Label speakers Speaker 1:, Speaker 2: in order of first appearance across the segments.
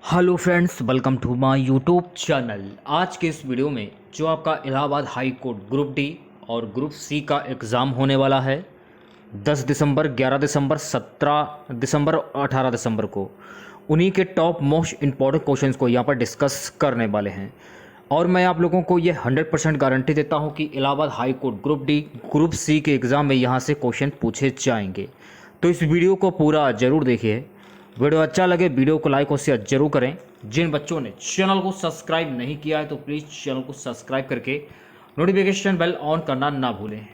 Speaker 1: Hello friends, welcome to my YouTube channel. आज के इस वीडियो में जो आपका Allahabad high court group D और ग्रुप सी का एग्ज़ाम होने वाला है 10 दिसंबर, 11 दिसंबर, 17 दिसंबर और 18 दिसंबर को, उन्हीं के टॉप मोस्ट इम्पॉर्टेंट क्वेश्चंस को यहाँ पर डिस्कस करने वाले हैं। और मैं आप लोगों को ये 100% गारंटी देता हूँ कि Allahabad high court group D group C के एग्ज़ाम में यहाँ से क्वेश्चन पूछे जाएंगे। तो इस वीडियो को पूरा ज़रूर देखिए। वीडियो अच्छा लगे वीडियो को लाइक और शेयर जरूर करें। जिन बच्चों ने चैनल को सब्सक्राइब नहीं किया है तो प्लीज़ चैनल को सब्सक्राइब करके नोटिफिकेशन बेल ऑन करना ना भूलें।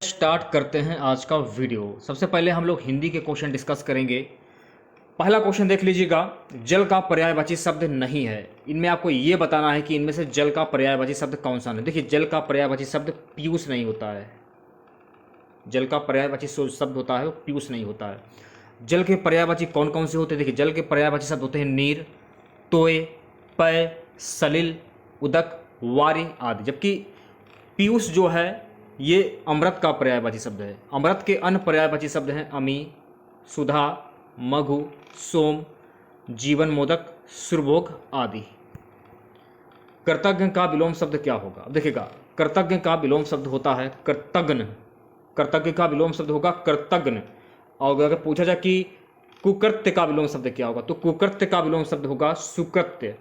Speaker 1: स्टार्ट करते हैं आज का वीडियो। सबसे पहले हम लोग हिंदी के क्वेश्चन डिस्कस करेंगे। पहला क्वेश्चन देख लीजिएगा। जल का पर्यायवाची शब्द नहीं है। इनमें आपको ये बताना है कि इनमें से जल का पर्यायवाची शब्द कौन सा नहीं। देखिए, जल का पर्यायवाची शब्द पीयूष नहीं होता है। जल का पर्यायवाची शब्द होता है वो पीयूष नहीं होता है। जल के पर्यायवाची कौन कौन से होते हैं? देखिए, जल के पर्यायवाची शब्द होते हैं नीर, तोय, पय, सलिल, उदक, वारी आदि। जबकि पीयूष जो है ये अमृत का पर्यायवाची शब्द है। अमृत के अन्य पर्यायवाची शब्द हैं अमी, सुधा, मधु, सोम, जीवन मोदक, सुरभोग आदि। कृतज्ञ का विलोम शब्द क्या होगा? देखिएगा, कृतज्ञ का विलोम शब्द होता है कृतज्ञ। कृतज्ञ का विलोम शब्द होगा कृतज्ञ। और अगर पूछा जाए कि कुकृत्य का विलोम शब्द क्या होगा, तो कुकृत्य का विलोम शब्द होगा सुकृत्य।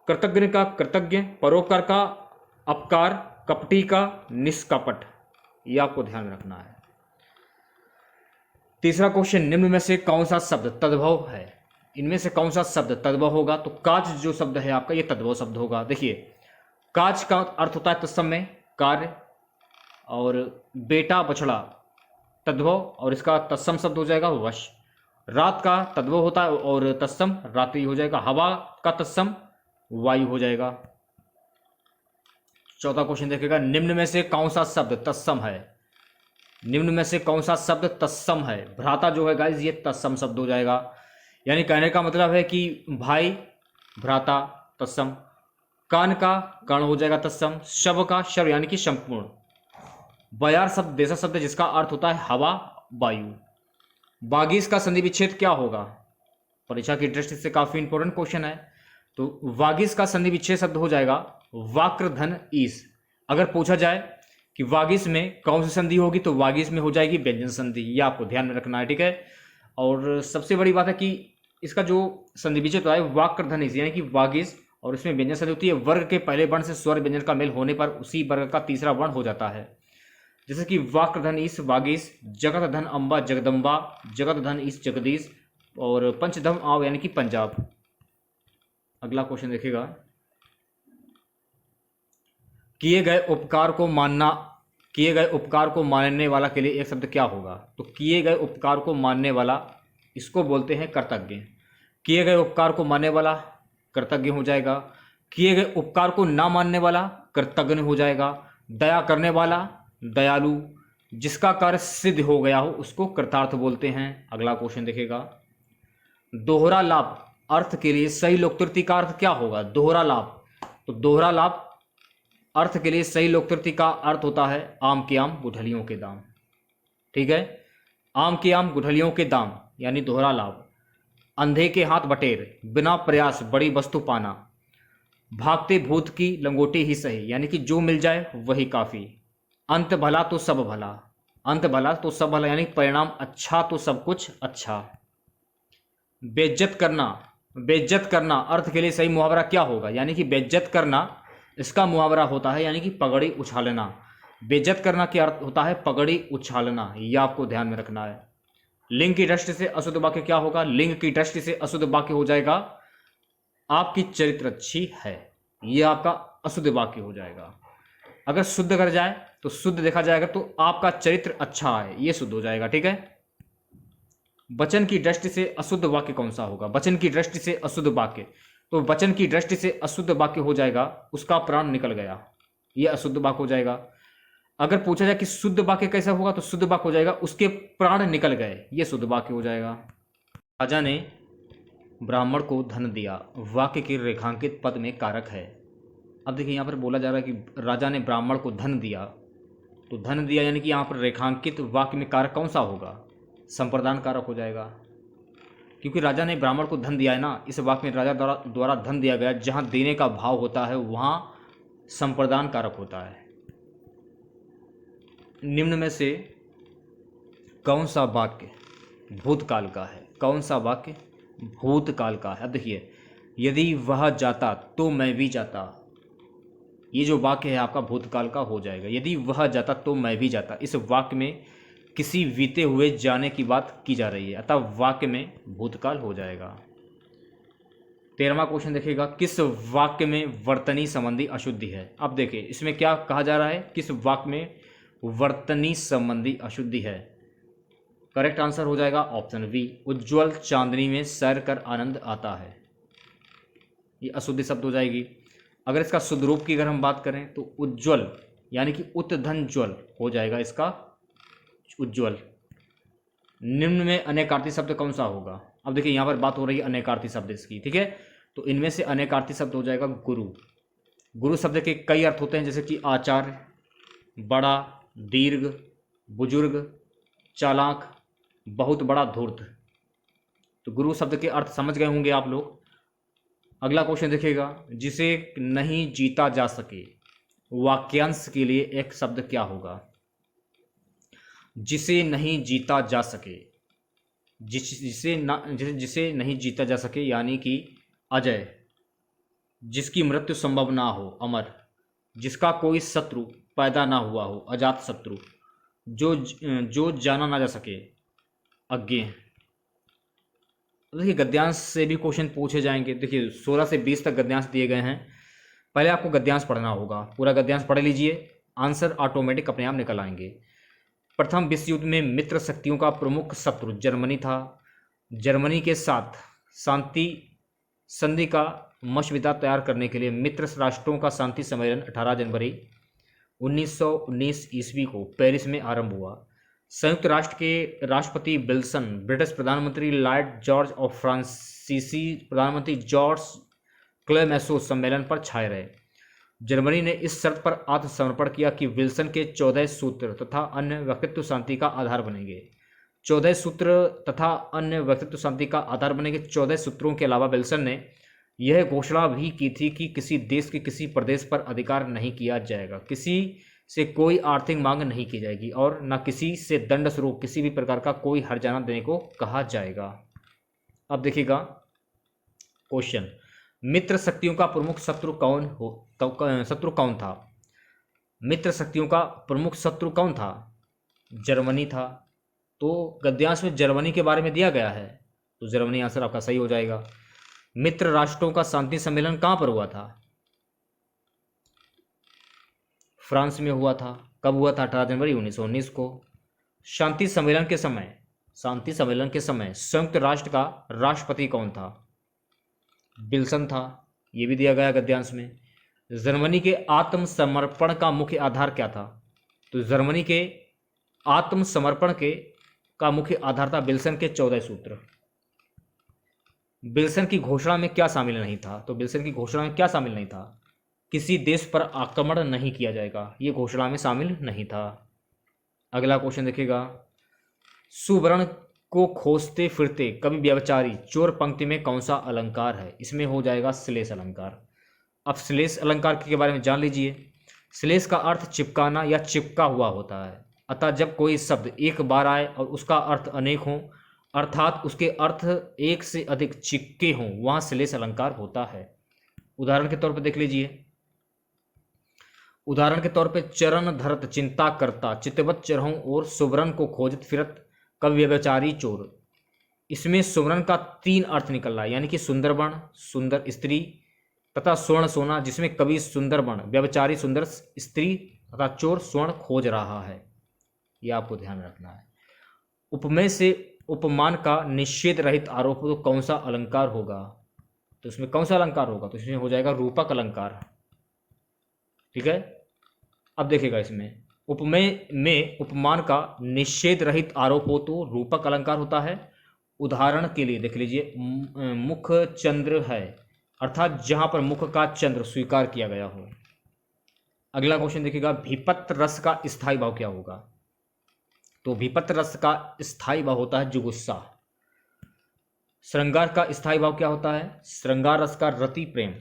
Speaker 1: कृतज्ञ का कृतज्ञ, परोपकार का अपकार, कपटी का निष्कपट। ये आपको ध्यान में रखना है। तीसरा क्वेश्चन, निम्न में से कौन सा शब्द तद्भव है? इनमें से कौन सा शब्द तद्भव होगा? तो काज जो शब्द है आपका, ये तद्भव शब्द होगा। देखिए, काज का अर्थ होता है तत्समय, कार्य, और बेटा बछड़ा तद्भव, और इसका तत्सम शब्द हो जाएगा वश। रात का तद्भव होता है और तत्सम रात्रि हो जाएगा। हवा का तत्सम वायु हो जाएगा। चौथा क्वेश्चन देखिएगा, निम्न में से कौन सा शब्द तत्सम है? निम्न में से कौन सा शब्द तत्सम है? भ्राता जो है गाइस, ये तत्सम शब्द हो जाएगा। यानी कहने का मतलब है कि भाई, भ्राता तत्सम। कान का कर्ण हो जाएगा तत्सम। शव का शव यानी कि संपूर्ण। बयार शब्द देशा शब्द जिसका अर्थ होता है हवा, वायु। वागीश का संधि विच्छेद क्या होगा? परीक्षा की दृष्टि से काफी इंपॉर्टेंट क्वेश्चन है। तो वागीश का संधि विच्छेद शब्द हो जाएगा वाक्र धन ईश। अगर पूछा जाए कि वागीश में कौन सी संधि होगी, तो वागीश में हो जाएगी व्यंजन संधि। ये आपको ध्यान में रखना है, ठीक है। और सबसे बड़ी बात है कि इसका जो संधि विच्छेद होता है वाक्र धन ईश, यानी कि वागीश, और इसमें व्यंजन संधि होती है। वर्ग के पहले वर्ण से स्वर व्यंजन का मेल होने पर उसी वर्ग का तीसरा वर्ण हो जाता है। जैसे कि वाक्र धन ईश वागीश, जगत धन अम्बा जगदम्बा, जगत धन ईश जगदीश, और पंचधम आव यानी कि पंजाब। अगला क्वेश्चन देखिएगा, किए गए उपकार को मानना, किए गए उपकार को मानने वाला के लिए एक शब्द क्या होगा? तो किए गए उपकार को मानने वाला, इसको बोलते हैं कृतज्ञ। किए गए उपकार को मानने वाला कृतज्ञ हो जाएगा। किए गए उपकार को ना मानने वाला कृतज्ञ हो जाएगा। दया करने वाला दयालु। जिसका कार्य सिद्ध हो गया हो उसको कृतार्थ बोलते हैं। अगला क्वेश्चन देखेगा, दोहरा लाभ अर्थ के लिए सही लोकतृति का अर्थ क्या होगा? दोहरा लाभ, तो दोहरा लाभ अर्थ के लिए सही लोकतृति का अर्थ होता है आम के आम गुठलियों के दाम। ठीक है, आम के आम गुठलियों के दाम यानी दोहरा लाभ। अंधे के हाथ बटेर, बिना प्रयास बड़ी वस्तु पाना। भागते भूत की लंगोटी ही सही, यानी कि जो मिल जाए वही काफी। अंत भला तो सब भला, अंत भला तो सब भला, यानी परिणाम अच्छा तो सब कुछ अच्छा। बेइज्जत करना, बेइज्जत करना अर्थ के लिए सही मुहावरा क्या होगा? यानी कि बेइज्जत करना इसका मुहावरा होता है यानी कि पगड़ी उछालना। बेइज्जत करना क्या अर्थ होता है? पगड़ी उछालना। यह आपको ध्यान में रखना है। लिंग की दृष्टि से अशुद्ध वाक्य क्या होगा? लिंग की दृष्टि से अशुद्ध वाक्य हो जाएगा आपकी चरित्र अच्छी है। यह आपका अशुद्ध वाक्य हो जाएगा। अगर शुद्ध कर जाए तो शुद्ध देखा जाएगा तो आपका चरित्र अच्छा है, यह शुद्ध हो जाएगा। ठीक है। वचन की दृष्टि से अशुद्ध वाक्य कौन सा होगा? वचन की दृष्टि से अशुद्ध वाक्य, तो वचन की दृष्टि से अशुद्ध वाक्य हो जाएगा उसका प्राण निकल गया, यह अशुद्ध वाक्य हो जाएगा। अगर पूछा जाए कि शुद्ध वाक्य कैसा होगा, तो शुद्ध वाक्य हो जाएगा उसके प्राण निकल गए, यह शुद्ध वाक्य हो जाएगा। राजा ने ब्राह्मण को धन दिया, वाक्य के रेखांकित पद में कारक है। अब देखिए, यहाँ पर बोला जा रहा है कि राजा ने ब्राह्मण को धन दिया, तो धन दिया यानी कि यहाँ पर रेखांकित वाक्य में कारक कौन सा होगा? संप्रदान कारक हो जाएगा। क्योंकि राजा ने ब्राह्मण को धन दिया है ना, इस वाक्य में राजा द्वारा धन दिया गया, जहाँ देने का भाव होता है वहाँ संप्रदान कारक होता है। निम्न में से कौन सा वाक्य भूतकाल का है? कौन सा वाक्य भूतकाल का है? अब देखिए, यदि वह जाता तो मैं भी जाता, ये जो वाक्य है आपका भूतकाल का हो जाएगा। यदि वह जाता तो मैं भी जाता, इस वाक्य में किसी बीते हुए जाने की बात की जा रही है, अतः वाक्य में भूतकाल हो जाएगा। 13वां क्वेश्चन देखिएगा, किस वाक्य में वर्तनी संबंधी अशुद्धि है? अब देखिए इसमें क्या कहा जा रहा है, किस वाक्य में वर्तनी संबंधी अशुद्धि है? करेक्ट आंसर हो जाएगा ऑप्शन बी, उज्ज्वल चांदनी में सैर कर आनंद आता है। ये अशुद्धि शब्द हो जाएगी। अगर इसका शुद्ध रूप की अगर हम बात करें तो उज्ज्वल यानी कि उत्धन ज्वल हो जाएगा इसका उज्ज्वल। निम्न में अनेकार्थी शब्द कौन सा होगा? अब देखिए यहाँ पर बात हो रही है अनेकार्थी शब्द इसकी, ठीक है। तो इनमें से अनेकार्थी शब्द हो जाएगा गुरु। गुरु शब्द के कई अर्थ होते हैं, जैसे कि आचार्य, बड़ा, दीर्घ, बुजुर्ग, चालाक, बहुत बड़ा, धूर्त। तो गुरु शब्द के अर्थ समझ गए होंगे आप लोग। अगला क्वेश्चन देखिएगा, जिसे नहीं जीता जा सके, वाक्यांश के लिए एक शब्द क्या होगा? जिसे नहीं जीता जा सके, जिसे नहीं जीता जा सके यानी कि अजय, जिसकी मृत्यु संभव ना हो, अमर, जिसका कोई शत्रु पैदा ना हुआ हो, अजात शत्रु, जो जाना ना जा सके, अज्ञेय। देखिए गद्यांश से भी क्वेश्चन पूछे जाएंगे। देखिए 16 से 20 तक गद्यांश दिए गए हैं। पहले आपको गद्यांश पढ़ना होगा, पूरा गद्यांश पढ़ लीजिए, आंसर ऑटोमेटिक अपने आप निकल आएंगे। प्रथम विश्व युद्ध में मित्र शक्तियों का प्रमुख शत्रु जर्मनी था। जर्मनी के साथ शांति संधि का मसविदा तैयार करने के लिए मित्र राष्ट्रों का शांति सम्मेलन 18 जनवरी 1919 ईस्वी को पेरिस में आरंभ हुआ। संयुक्त राष्ट्र के राष्ट्रपति विल्सन, ब्रिटिश प्रधानमंत्री लॉर्ड जॉर्ज और फ्रांसीसी प्रधानमंत्री जॉर्ज क्लेमेंसो सम्मेलन पर छाए रहे। जर्मनी ने इस शर्त पर आत्मसमर्पण किया कि विल्सन के 14 सूत्र तथा अन्य व्यक्तित्व शांति का आधार बनेंगे। 14 सूत्र तथा अन्य व्यक्तित्व शांति का आधार बनेंगे। 14 सूत्रों के अलावा विल्सन ने यह घोषणा भी की थी कि किसी देश के किसी प्रदेश पर अधिकार नहीं किया जाएगा, किसी से कोई आर्थिक मांग नहीं की जाएगी और न किसी से दंड स्वरूप किसी भी प्रकार का कोई हर्जाना देने को कहा जाएगा। अब देखिएगा क्वेश्चन, मित्र शक्तियों का प्रमुख शत्रु कौन था? मित्र शक्तियों का प्रमुख शत्रु कौन था? जर्मनी था। तो गद्यांश में जर्मनी के बारे में दिया गया है, तो जर्मनी आंसर आपका सही हो जाएगा। मित्र राष्ट्रों का शांति सम्मेलन कहां पर हुआ था? फ्रांस में हुआ था। कब हुआ था? 18 जनवरी 1919 को। शांति सम्मेलन के समय संयुक्त राष्ट्र का राष्ट्रपति कौन था? विल्सन था। ये भी दिया गया गद्यांश में। जर्मनी के आत्मसमर्पण का मुख्य आधार क्या था? तो जर्मनी के आत्मसमर्पण का मुख्य आधार था विल्सन के 14 सूत्र। विल्सन की घोषणा में क्या शामिल नहीं था? तो विल्सन की घोषणा में क्या शामिल नहीं था? किसी देश पर आक्रमण नहीं किया जाएगा, ये घोषणा में शामिल नहीं था। अगला क्वेश्चन देखिएगा, सुवर्ण को खोजते फिरते कवि व्यभिचारी चोर पंक्ति में कौन सा अलंकार है? इसमें हो जाएगा श्लेष अलंकार। अब श्लेष अलंकार के बारे में जान लीजिए। श्लेष का अर्थ चिपकाना या चिपका हुआ होता है, अतः जब कोई शब्द एक बार आए और उसका अर्थ अनेक हो, अर्थात उसके अर्थ एक से अधिक चिपके हों, वहां श्लेष अलंकार होता है। उदाहरण के तौर पर देख लीजिए। उदाहरण के तौर पे चरण धरत चिंता करता चितवत चरहों और सुवर्ण को खोजत फिरत कवि व्यभिचारी चोर। इसमें सुवर्ण का 3 अर्थ निकल रहा है, यानी कि सुंदरबन, सुंदर स्त्री तथा स्वर्ण सोना, जिसमें कवि सुंदरबन, व्यभिचारी सुंदर स्त्री तथा चोर स्वर्ण खोज रहा है। यह आपको ध्यान रखना है। उपमेय से उपमान का निषेध रहित आरोप तो कौन सा अलंकार होगा? तो इसमें कौन सा अलंकार होगा? तो इसमें हो जाएगा रूपक अलंकार। ठीक है। अब देखिएगा, इसमें उपमेय में उपमान का निषेध रहित आरोप हो तो रूपक अलंकार होता है। उदाहरण के लिए देख लीजिए, मुख चंद्र है, अर्थात जहां पर मुख का चंद्र स्वीकार किया गया हो। अगला क्वेश्चन देखिएगा, भीपत रस का स्थायी भाव क्या होगा? तो भीपत रस का स्थायी भाव होता है जुगुस्सा। श्रृंगार का स्थायी भाव क्या होता है? श्रृंगार रस का रति प्रेम।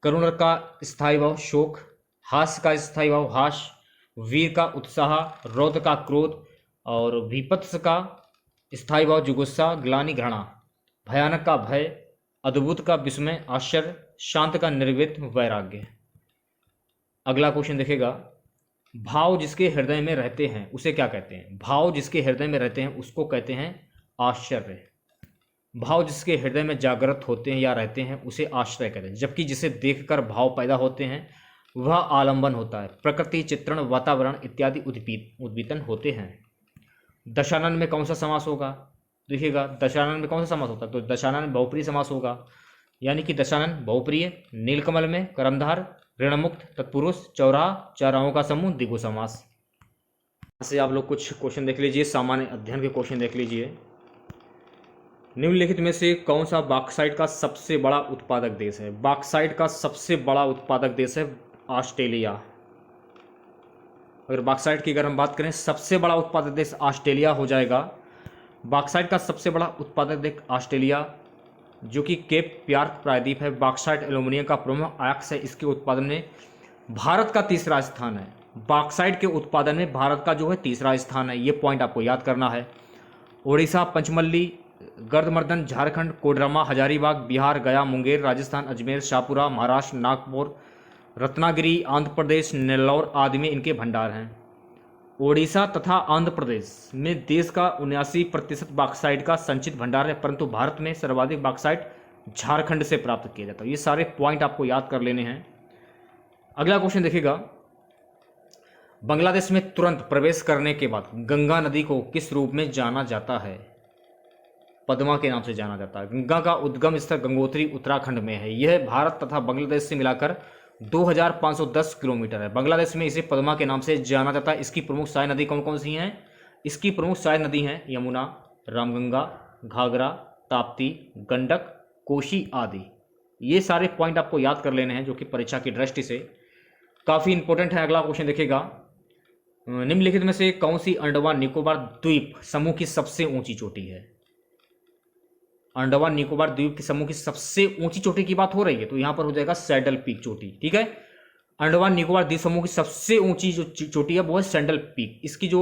Speaker 1: करुण का स्थायी भाव शोक। हास्य का स्थायी भाव हास। वीर का उत्साह। रौद्र का क्रोध। और विपत्स का स्थायी भाव जुगुस्सा ग्लानि घृणा। भयानक का भय। अद्भुत का विस्मय आश्चर्य। शांत का निर्वित वैराग्य। अगला क्वेश्चन देखेगा, भाव जिसके हृदय में रहते हैं उसे क्या कहते हैं? भाव जिसके हृदय में रहते हैं उसको कहते हैं आश्चर्य। भाव जिसके हृदय में जागृत होते हैं या रहते हैं उसे आश्चर्य कहते हैं, जबकि जिसे देखकर भाव पैदा होते हैं वह आलंबन होता है। प्रकृति, चित्रण, वातावरण इत्यादि उद्दीपन होते हैं। दशानन में कौन सा समास होगा? देखिएगा, दशानन में कौन सा समास होता है? तो दशानन में बहुप्रिय समास होगा, यानी कि दशानन बहुप्रिय। नीलकमल में कर्मधार, ऋणमुक्त, तत्पुरुष, चौराहा, चाराहों का समूह, द्विगु समास। से आप लोग कुछ क्वेश्चन देख लीजिए, सामान्य अध्ययन के क्वेश्चन देख लीजिए। निम्नलिखित में से कौन सा बॉक्साइट का सबसे बड़ा उत्पादक देश है? बॉक्साइट का सबसे बड़ा उत्पादक देश है ऑस्ट्रेलिया। अगर बॉक्साइट की अगर हम बात करें, सबसे बड़ा उत्पादक देश ऑस्ट्रेलिया हो जाएगा। बॉक्साइट का सबसे बड़ा उत्पादक देश ऑस्ट्रेलिया, जो कि केप प्यार्क प्रायद्वीप है। बॉक्साइट एल्यूमिनियम का प्रमुख आयात है। इसके उत्पादन में भारत का तीसरा स्थान है। बॉक्साइट के उत्पादन में भारत का जो है तीसरा स्थान है। ये पॉइंट आपको याद करना है। ओडिशा, पंचमल्ली, गर्दमर्दन, झारखंड, कोडरमा, हजारीबाग, बिहार, गया, मुंगेर, राजस्थान, अजमेर, शाहपुरा, महाराष्ट्र, नागपुर, रत्नागिरी, आंध्र प्रदेश, नेल्लौर आदि में इनके भंडार हैं। ओडिशा तथा आंध्र प्रदेश में देश का 79% बॉक्साइट का संचित भंडार है, परंतु भारत में सर्वाधिक बॉक्साइट झारखंड से प्राप्त किया जाता है। ये सारे पॉइंट आपको याद कर लेने हैं। अगला क्वेश्चन देखिएगा, बांग्लादेश में तुरंत प्रवेश करने के बाद गंगा नदी को किस रूप में जाना जाता है? पद्मा के नाम से जाना जाता है। गंगा का उद्गम स्थल गंगोत्री उत्तराखंड में है। यह भारत तथा बांग्लादेश से मिलाकर 2510 किलोमीटर है। बांग्लादेश में इसे पद्मा के नाम से जाना जाता है। इसकी प्रमुख सहायक नदी कौन कौन सी हैं? इसकी प्रमुख सहायक नदी हैं यमुना, रामगंगा, घाघरा, ताप्ती, गंडक, कोशी आदि। ये सारे पॉइंट आपको याद कर लेने हैं, जो कि परीक्षा की दृष्टि से काफ़ी इंपॉर्टेंट है। अगला क्वेश्चन देखिएगा, निम्नलिखित में से कौन सी अंडमान निकोबार द्वीप समूह की सबसे ऊंची चोटी है? अंडमान निकोबार द्वीप के समूह की सबसे ऊंची चोटी की बात हो रही है, तो यहां पर हो जाएगा सैडल पीक चोटी। ठीक है, अंडमान निकोबार द्वीप समूह की सबसे ऊंची जो चोटी है वो है सैडल पीक। इसकी जो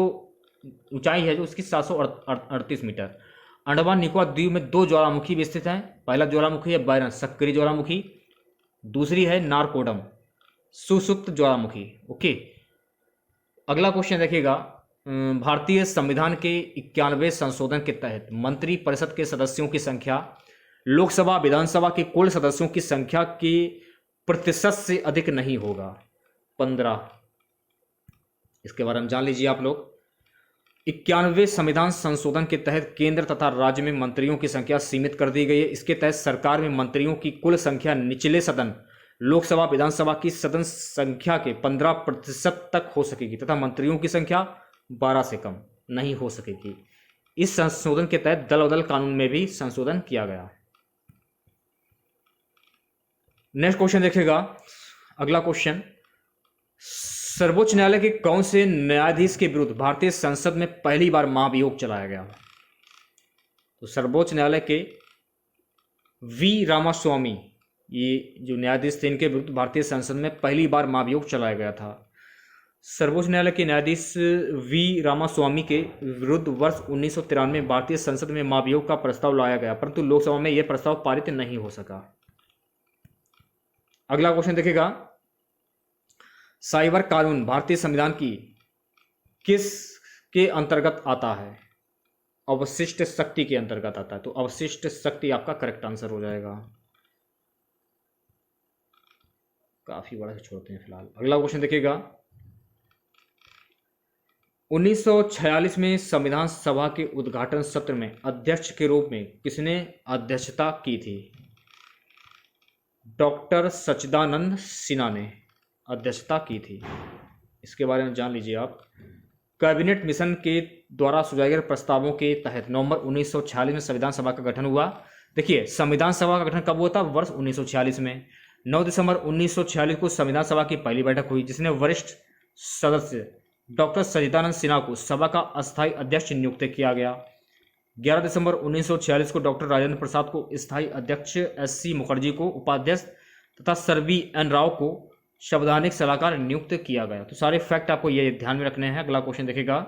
Speaker 1: ऊंचाई है जो उसकी 738 मीटर। अंडमान निकोबार द्वीप में 2 ज्वालामुखी भी स्थित हैं। पहला ज्वालामुखी है बैरन सक्रिय ज्वालामुखी, दूसरी है नारकोडम सुसुप्त ज्वालामुखी। ओके, अगला क्वेश्चन देखिएगा, भारतीय संविधान के 91वें संशोधन के तहत मंत्री परिषद के सदस्यों की संख्या लोकसभा विधानसभा के कुल सदस्यों की संख्या के प्रतिशत से अधिक नहीं होगा। 15। इसके बारे में जान लीजिए आप लोग। 91वें संविधान संशोधन के तहत केंद्र तथा राज्य में मंत्रियों की संख्या सीमित कर दी गई है। इसके तहत सरकार में मंत्रियों की कुल संख्या निचले सदन लोकसभा विधानसभा की सदन संख्या के 15% तक हो सकेगी तथा मंत्रियों की संख्या 12 से कम नहीं हो सकेगी। इस संशोधन के तहत दल बदल कानून में भी संशोधन किया गया। नेक्स्ट क्वेश्चन देखिएगा, अगला क्वेश्चन, सर्वोच्च न्यायालय के कौन से न्यायाधीश के विरुद्ध भारतीय संसद में पहली बार महाभियोग चलाया गया? तो सर्वोच्च न्यायालय के वी रामास्वामी, ये जो न्यायाधीश थे, इनके विरुद्ध भारतीय संसद में पहली बार महाभियोग चलाया गया था। सर्वोच्च न्यायालय के न्यायाधीश वी रामास्वामी के विरुद्ध वर्ष 1993 में भारतीय संसद में महाभियोग का प्रस्ताव लाया गया, परंतु लोकसभा में यह प्रस्ताव पारित नहीं हो सका। अगला क्वेश्चन देखिएगा, साइबर कानून भारतीय संविधान की किस के अंतर्गत आता है? अवशिष्ट शक्ति के अंतर्गत आता है, तो अवशिष्ट शक्ति आपका करेक्ट आंसर हो जाएगा। काफी बड़ा छोड़ते हैं फिलहाल। अगला क्वेश्चन देखिएगा, 1946 में संविधान सभा के उद्घाटन सत्र में अध्यक्ष के रूप में किसने अध्यक्षता की थी? डॉक्टर सच्चिदानंद सिन्हा ने अध्यक्षता की थी। इसके बारे में जान लीजिए आप। कैबिनेट मिशन के द्वारा सुझाए गए प्रस्तावों के तहत नवंबर 1946 में संविधान सभा का गठन हुआ। देखिए, संविधान सभा का गठन कब हुआ था? वर्ष 1946 में। 9 दिसंबर 1946 को संविधान सभा की पहली बैठक हुई, जिसने वरिष्ठ सदस्य डॉक्टर सच्चिदानंद सिन्हा को सभा का अस्थायी अध्यक्ष नियुक्त किया गया। 11 दिसंबर 1946 को डॉक्टर राजेंद्र प्रसाद को स्थायी अध्यक्ष, SC मुखर्जी को उपाध्यक्ष तथा सर्वी एन राव को संवैधानिक सलाहकार नियुक्त किया गया। तो सारे फैक्ट आपको ये ध्यान में रखने हैं। अगला क्वेश्चन देखिएगा,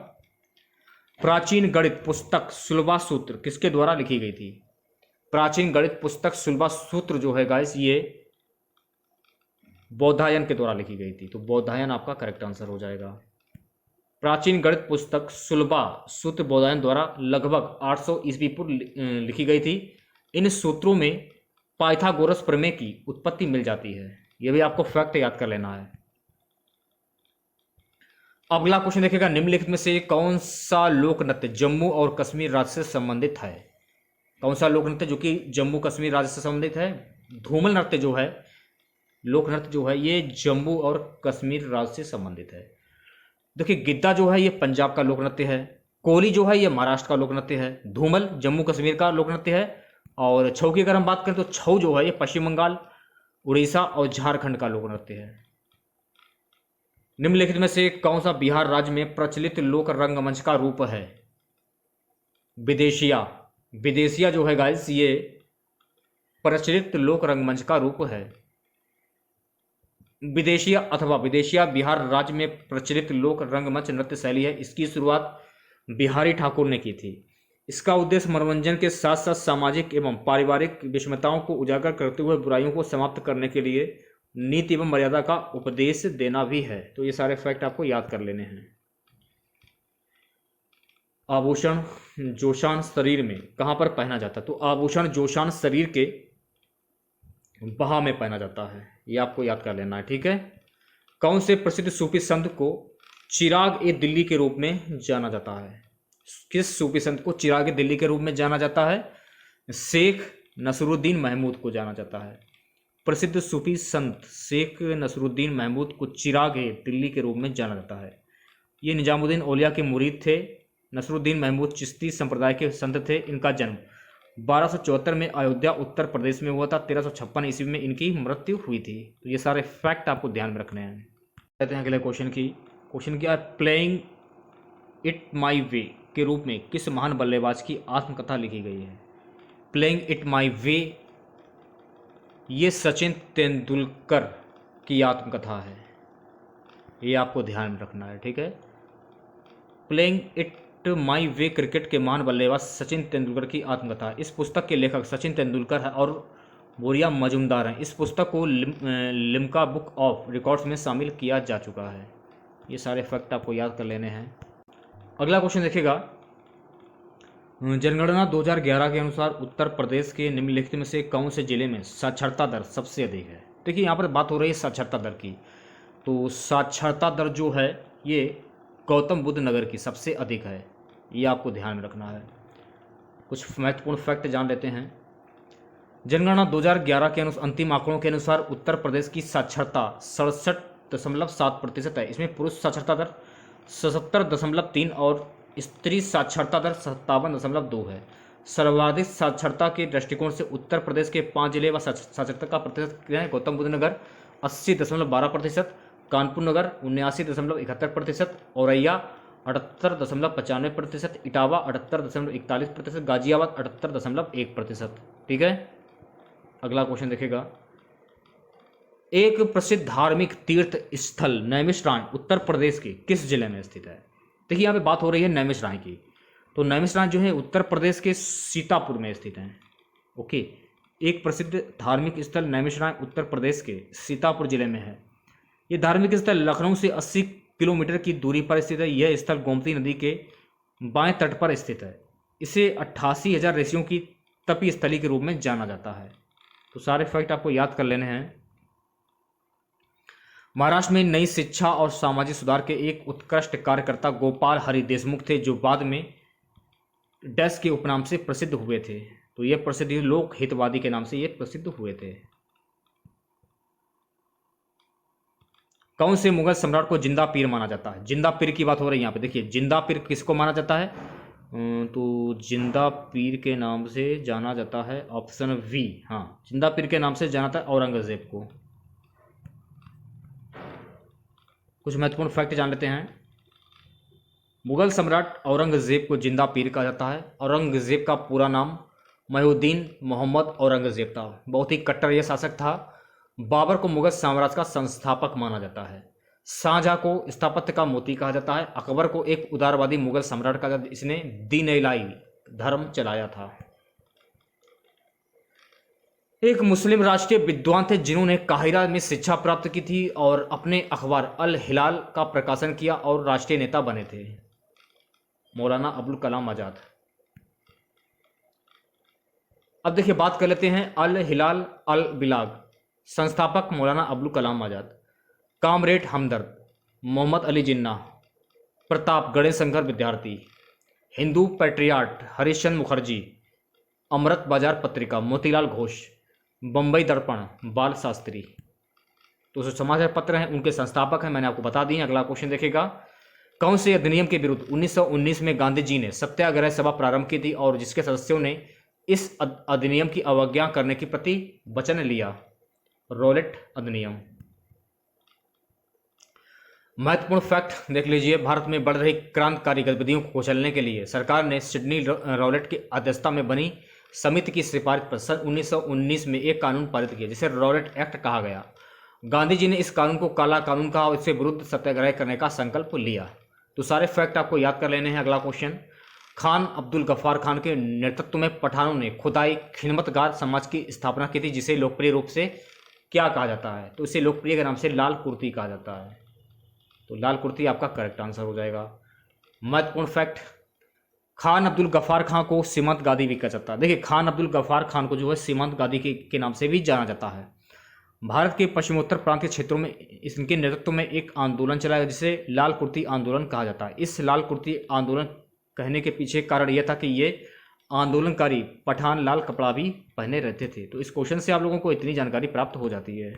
Speaker 1: प्राचीन गणित पुस्तक सुलभा सूत्र किसके द्वारा लिखी गई थी? प्राचीन गणित पुस्तक सुलभा सूत्र जो है गाइस, ये बौधायन के द्वारा लिखी गई थी। तो बौधायन आपका करेक्ट आंसर हो जाएगा। प्राचीन गणित पुस्तक सुलभा सूत्र बौधायन द्वारा लगभग 800 ईस्वी पूर्व लिखी गई थी। इन सूत्रों में पाइथागोरस प्रमेय की उत्पत्ति मिल जाती है। यह भी आपको फैक्ट याद कर लेना है। अगला क्वेश्चन देखिएगा, निम्नलिखित में से कौन सा लोक नृत्य जम्मू और कश्मीर राज्य से संबंधित है? कौन सा लोक नृत्य जो कि जम्मू कश्मीर राज्य से संबंधित है? धूमल नृत्य जो है, लोक नृत्य जो है, ये जम्मू और कश्मीर राज्य से संबंधित है। देखिए, गिद्दा जो है ये पंजाब का लोक नृत्य है, कोली जो है ये महाराष्ट्र का लोक नृत्य है, धूमल जम्मू कश्मीर का लोक नृत्य है, और छऊ की अगर हम बात करें तो छऊ जो है ये पश्चिम बंगाल, उड़ीसा और झारखंड का लोक नृत्य है। निम्नलिखित में से कौन सा बिहार राज्य में प्रचलित लोक रंगमंच का रूप है? विदेशिया। विदेशिया जो है गाइस ये प्रचलित लोक रंगमंच का रूप है। विदेशिया अथवा विदेशिया बिहार राज्य में प्रचलित लोक रंगमंच नृत्य शैली है। इसकी शुरुआत बिहारी ठाकुर ने की थी। इसका उद्देश्य मनोरंजन के साथ साथ सामाजिक एवं पारिवारिक विषमताओं को उजागर करते हुए बुराइयों को समाप्त करने के लिए नीति एवं मर्यादा का उपदेश देना भी है। तो ये सारे फैक्ट आपको याद कर लेने हैं। आभूषण जोशान शरीर में कहाँ पर पहना जाता है? तो आभूषण जोशान शरीर के बाह में पहना जाता है। ये आपको याद कर लेना है, ठीक है। कौन से प्रसिद्ध सूफी संत को चिराग ए दिल्ली के रूप में जाना जाता है? किस सूफी संत को चिराग ए दिल्ली के रूप में जाना जाता है? शेख नसरुद्दीन महमूद को जाना जाता है। प्रसिद्ध सूफी संत शेख नसरुद्दीन महमूद को चिराग ए दिल्ली के रूप में जाना जाता है। ये निजामुद्दीन औलिया के मुरीद थे। नसरुद्दीन महमूद चिश्ती संप्रदाय के संत थे। इनका जन्म 1274 में अयोध्या उत्तर प्रदेश में हुआ था। 1356 ईस्वी में इनकी मृत्यु हुई थी। तो ये सारे फैक्ट आपको ध्यान में रखने हैं। कहते हैं अगले क्वेश्चन की। क्वेश्चन क्या है, प्लेइंग इट माई वे के रूप में किस महान बल्लेबाज की आत्मकथा लिखी गई है? प्लेइंग इट माई वे ये सचिन तेंदुलकर की आत्मकथा है। ये आपको ध्यान में रखना है, ठीक है। Playing it my way cricket के महान बल्लेबाज सचिन तेंदुलकर की आत्मकथा। इस पुस्तक के लेखक सचिन तेंदुलकर है और बोरिया मजूमदार हैं। इस पुस्तक को लिम्का बुक ऑफ रिकॉर्ड्स में शामिल किया जा चुका है। ये सारे फैक्ट आपको याद कर लेने हैं। अगला क्वेश्चन देखिएगा, जनगणना 2011 के अनुसार उत्तर प्रदेश के निम्नलिखित में से कौन से जिले में साक्षरता दर सबसे अधिक है? देखिए, यहाँ पर बात हो रही है साक्षरता दर की। तो साक्षरता दर जो है ये गौतम बुद्ध नगर की सबसे अधिक है। ये आपको ध्यान में रखना है। कुछ महत्वपूर्ण फैक्ट जान लेते हैं। जनगणना 2011 के अंतिम आंकड़ों के अनुसार उत्तर प्रदेश की साक्षरता 67.7% है। इसमें पुरुष साक्षरता दर 77.3 और स्त्री साक्षरता दर 57.2 है। सर्वाधिक साक्षरता के दृष्टिकोण से उत्तर प्रदेश के 5 जिले व साक्षरता का प्रतिशत हैं। गौतम बुद्ध नगर 80.12%, कानपुर नगर 79.71%, औरैया 78.95%, इटावा 78.41%, गाजियाबाद 78.1%। ठीक है। अगला क्वेश्चन देखेगा, एक प्रसिद्ध धार्मिक तीर्थ स्थल नैमिषारण्य उत्तर प्रदेश के किस जिले में स्थित है? देखिए, यहाँ पे बात हो रही है नैमिषारण्य की। तो नैमिषारण्य जो है उत्तर प्रदेश के सीतापुर में स्थित है। ओके, एक प्रसिद्ध धार्मिक स्थल नैमिषारण्य उत्तर प्रदेश के सीतापुर जिले में है। ये धार्मिक स्थल लखनऊ से 80 किलोमीटर की दूरी पर स्थित है। यह स्थल गोमती नदी के बाएं तट पर स्थित है। इसे 88,000 ऋषियों की तपी स्थली के रूप में जाना जाता है। तो सारे फैक्ट आपको याद कर लेने हैं। महाराष्ट्र में नई शिक्षा और सामाजिक सुधार के एक उत्कृष्ट कार्यकर्ता गोपाल हरि देशमुख थे, जो बाद में डैश के उपनाम से प्रसिद्ध हुए थे। तो ये प्रसिद्ध लोक हितवादी के नाम से ये प्रसिद्ध हुए थे। कौन से मुगल सम्राट को जिंदा पीर माना जाता है? जिंदा पीर की बात हो रही है यहाँ पे। देखिए, जिंदा पीर किसको माना जाता है? तो जिंदा पीर के नाम से जाना जाता है ऑप्शन वी। हाँ, जिंदा पीर के नाम से जाना था औरंगजेब को। कुछ महत्वपूर्ण फैक्ट जान लेते हैं। मुगल सम्राट औरंगजेब को जिंदा पीर कहा जाता है। औरंगजेब का पूरा नाम मुहिउद्दीन मोहम्मद औरंगजेब था। बहुत ही कट्टर यह शासक था। बाबर को मुगल साम्राज्य का संस्थापक माना जाता है। शाहजहां को स्थापत्य का मोती कहा जाता है। अकबर को एक उदारवादी मुगल सम्राट कहा जाता है। इसने दीन इलाही धर्म चलाया था। एक मुस्लिम राष्ट्रीय विद्वान थे जिन्होंने काहिरा में शिक्षा प्राप्त की थी और अपने अखबार अल हिलाल का प्रकाशन किया और राष्ट्रीय नेता बने थे। मौलाना अबुल कलाम आजाद। अब देखिए बात कर लेते हैं अल हिलाल अल बिलाग। संस्थापक मौलाना अबुल कलाम आजाद। कामरेड हमदर्द, मोहम्मद अली जिन्ना, प्रताप गणेश शंकर विद्यार्थी, हिंदू पैट्रियाट हरीशचंद्र मुखर्जी, अमृत बाजार पत्रिका मोतीलाल घोष, बम्बई दर्पण बाल शास्त्री। तो जो समाचार पत्र हैं उनके संस्थापक हैं, मैंने आपको बता दिए। अगला क्वेश्चन देखेगा, कौन से अधिनियम के विरुद्ध 1919 में गांधी जी ने सत्याग्रह सभा प्रारंभ की थी और जिसके सदस्यों ने इस अधिनियम की अवज्ञा करने के प्रति वचन लिया? रॉलेट अधिनियम। महत्वपूर्ण फैक्ट देख लीजिए, भारत में बढ़ रही क्रांतिकारी गतिविधियों को कुचलने के लिए सरकार ने सिडनी रॉलेट की अध्यक्षता में बनी समिति की सिफारिश पर सन 1919 में एक कानून पारित किया जिसे रॉलेट एक्ट कहा गया। गांधी जी ने इस कानून को काला कानून कहा और इसके विरुद्ध सत्याग्रह करने का संकल्प लिया। तो सारे फैक्ट आपको याद कर लेने हैं। अगला क्वेश्चन, खान अब्दुल गफ्फार खान के नेतृत्व में पठानों ने खुदाई खिदमतगार समाज की स्थापना की थी जिसे लोकप्रिय रूप से क्या कहा जाता है? तो इसे लोकप्रिय के नाम से लाल कुर्ती कहा जाता है। तो लाल कुर्ती आपका करेक्ट आंसर हो जाएगा। महत्वपूर्ण फैक्ट, खान अब्दुल गफ्फार खान को सीमंत गादी भी कहा जाता है। देखिए खान अब्दुल गफ्फार खान को जो है सीमंत गादी के नाम से भी जाना जाता है। भारत के पश्चिमोत्तर प्रांत के क्षेत्रों में इनके नेतृत्व में एक आंदोलन चलाया जिसे लाल कुर्ती आंदोलन कहा जाता है। इस लाल कुर्ती आंदोलन कहने के पीछे कारण यह था कि ये आंदोलनकारी पठान लाल कपड़ा भी पहने रहते थे। तो इस क्वेश्चन से आप लोगों को इतनी जानकारी प्राप्त हो जाती है।